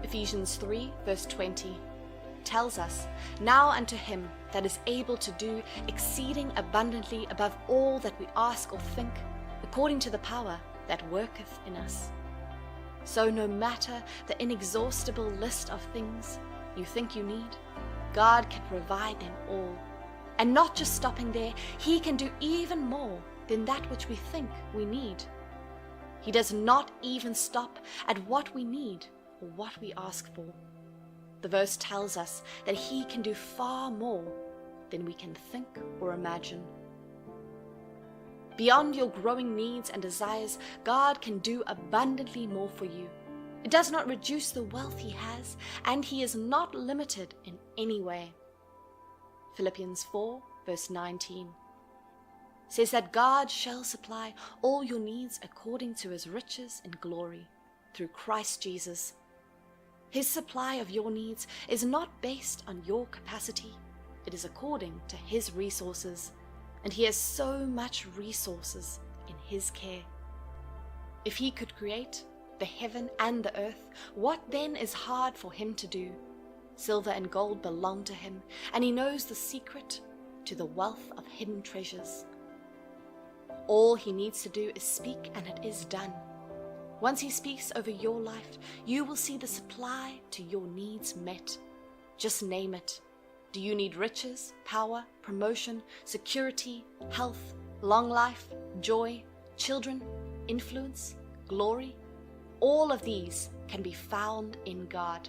Ephesians 3 verse 20 tells us, "Now unto him that is able to do exceeding abundantly above all that we ask or think, according to the power that worketh in us." So no matter the inexhaustible list of things you think you need, God can provide them all. And not just stopping there, he can do even more than that which we think we need. He does not even stop at what we need or what we ask for. The verse tells us that he can do far more than we can think or imagine. Beyond your growing needs and desires, God can do abundantly more for you. It does not reduce the wealth he has, and he is not limited in any way. Philippians 4 verse 19 says that God shall supply all your needs according to his riches in glory through Christ Jesus. His supply of your needs is not based on your capacity. It is according to his resources, and he has so much resources in his care. If he could create the heaven and the earth, what then is hard for him to do? Silver and gold belong to him, and he knows the secret to the wealth of hidden treasures. All he needs to do is speak, and it is done. Once he speaks over your life, you will see the supply to your needs met. Just name it. Do you need riches, power, promotion, security, health, long life, joy, children, influence, glory? All of these can be found in God.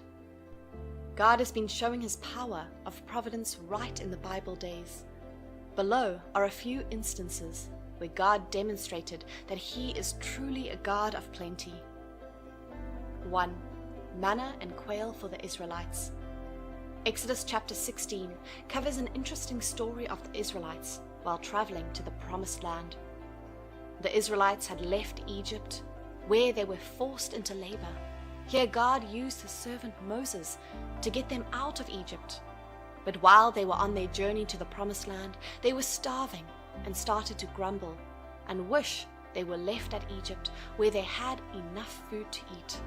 God has been showing his power of providence right in the Bible days. Below are a few instances where God demonstrated that he is truly a God of plenty. 1. Manna and quail for the Israelites. Exodus chapter 16 covers an interesting story of the Israelites while traveling to the Promised Land. The Israelites had left Egypt, where they were forced into labor. Here God used his servant Moses to get them out of Egypt. But while they were on their journey to the Promised Land, they were starving and started to grumble and wish they were left at Egypt, where they had enough food to eat.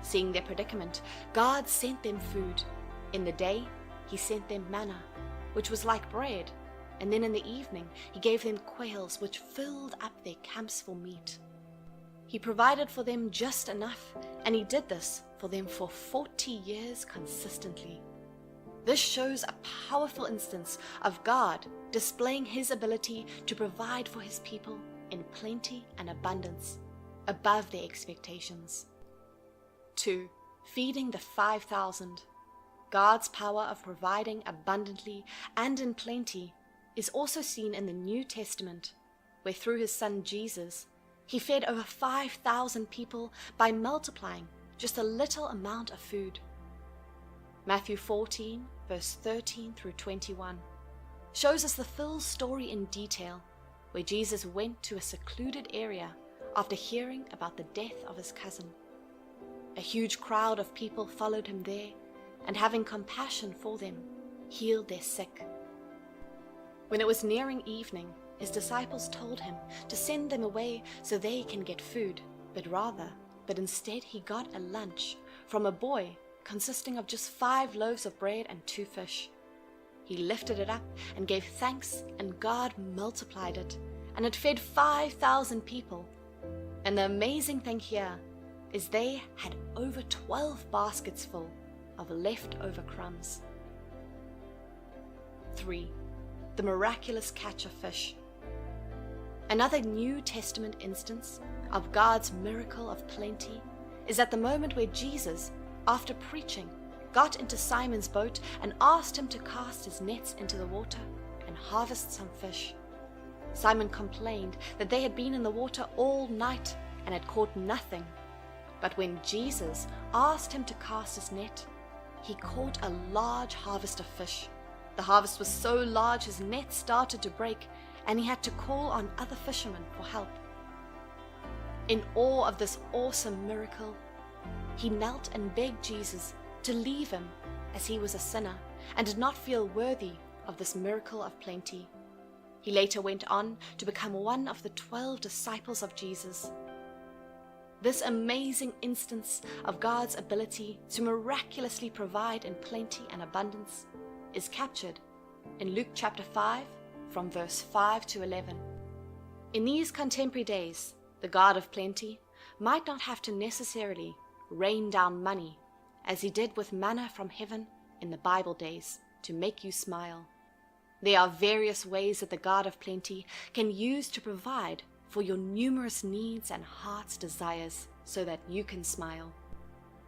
Seeing their predicament, God sent them food. In the day, he sent them manna, which was like bread, and then in the evening he gave them quails, which filled up their camps for meat. He provided for them just enough, and he did this for them for 40 years consistently. This shows a powerful instance of God displaying his ability to provide for his people in plenty and abundance, above their expectations. 2. Feeding the 5,000. God's power of providing abundantly and in plenty is also seen in the New Testament, where through his son Jesus, he fed over 5,000 people by multiplying just a little amount of food. Matthew 14, verse 13 through 21, shows us the full story in detail, where Jesus went to a secluded area after hearing about the death of his cousin. A huge crowd of people followed him there, and having compassion for them, healed their sick. When it was nearing evening, his disciples told him to send them away so they can get food, but instead he got a lunch from a boy consisting of just 5 loaves of bread and 2 fish. He lifted it up and gave thanks, and God multiplied it, and it fed 5,000 people. And the amazing thing here is they had over 12 baskets full of leftover crumbs. 3. The miraculous catch of fish. Another New Testament instance of God's miracle of plenty is at the moment where Jesus, after preaching, got into Simon's boat and asked him to cast his nets into the water and harvest some fish. Simon complained that they had been in the water all night and had caught nothing. But when Jesus asked him to cast his net, he caught a large harvest of fish. The harvest was so large his net started to break, and he had to call on other fishermen for help. In awe of this awesome miracle, he knelt and begged Jesus to leave him, as he was a sinner and did not feel worthy of this miracle of plenty. He later went on to become one of the 12 disciples of Jesus. this amazing instance of God's ability to miraculously provide in plenty and abundance is captured in Luke chapter 5 from verse 5 to 11. In these contemporary days, the God of plenty might not have to necessarily rain down money as he did with manna from heaven in the Bible days to make you smile. There are various ways that the God of plenty can use to provide for your numerous needs and heart's desires so that you can smile.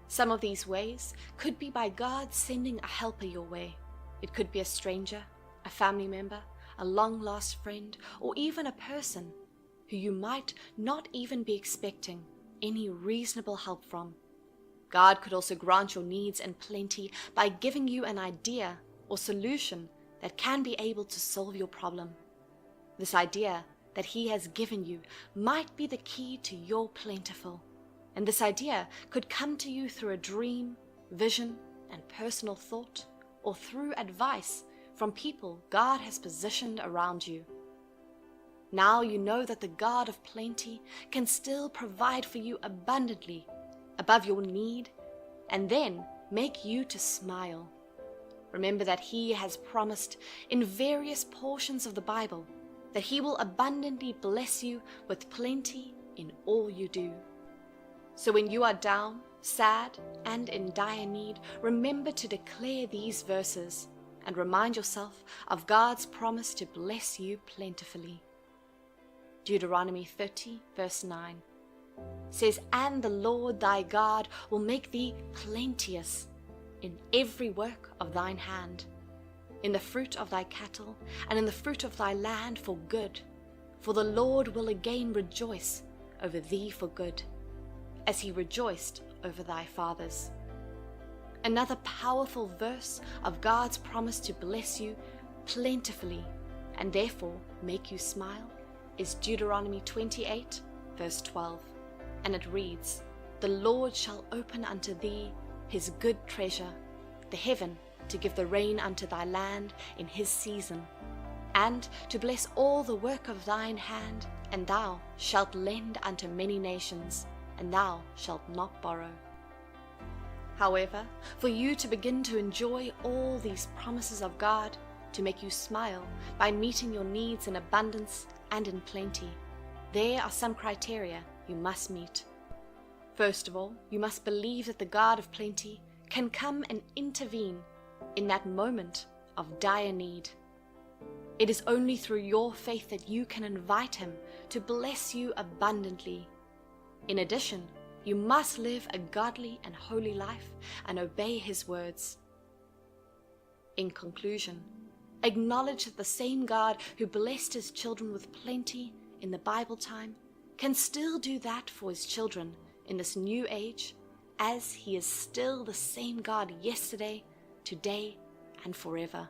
Some of these ways could be by God sending a helper your way. It could be a stranger, a family member, a long-lost friend, or even a person who you might not even be expecting any reasonable help from. God could also grant your needs in plenty by giving you an idea or solution that can be able to solve your problem. This idea that He has given you might be the key to your plentiful, and this idea could come to you through a dream, vision, and personal thought, or through advice from people God has positioned around you. Now you know that the God of plenty can still provide for you abundantly above your need, and then make you to smile. Remember that He has promised in various portions of the Bible that He will abundantly bless you with plenty in all you do. So when you are down, sad, and in dire need, remember to declare these verses and remind yourself of God's promise to bless you plentifully. Deuteronomy 30 verse 9 says, "And the Lord thy God will make thee plenteous in every work of thine hand, in the fruit of thy cattle, and in the fruit of thy land for good. For the Lord will again rejoice over thee for good, as He rejoiced over thy fathers." Another powerful verse of God's promise to bless you plentifully and therefore make you smile is Deuteronomy 28 verse 12, and it reads, "The Lord shall open unto thee His good treasure, the heaven, to give the rain unto thy land in his season, and to bless all the work of thine hand, and thou shalt lend unto many nations, and thou shalt not borrow." However, for you to begin to enjoy all these promises of God to make you smile by meeting your needs in abundance and in plenty, there are some criteria you must meet. First of all, you must believe that the God of plenty can come and intervene in that moment of dire need. It is only through your faith that you can invite Him to bless you abundantly. In addition, you must live a godly and holy life and obey His words. In conclusion, acknowledge that the same God who blessed His children with plenty in the Bible time can still do that for His children in this new age, as He is still the same God yesterday, today, and forever.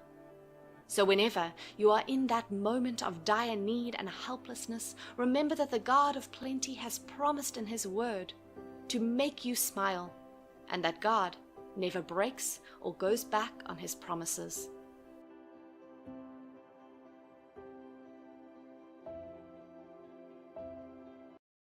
So whenever you are in that moment of dire need and helplessness, remember that the God of plenty has promised in His word to make you smile, and that God never breaks or goes back on His promises.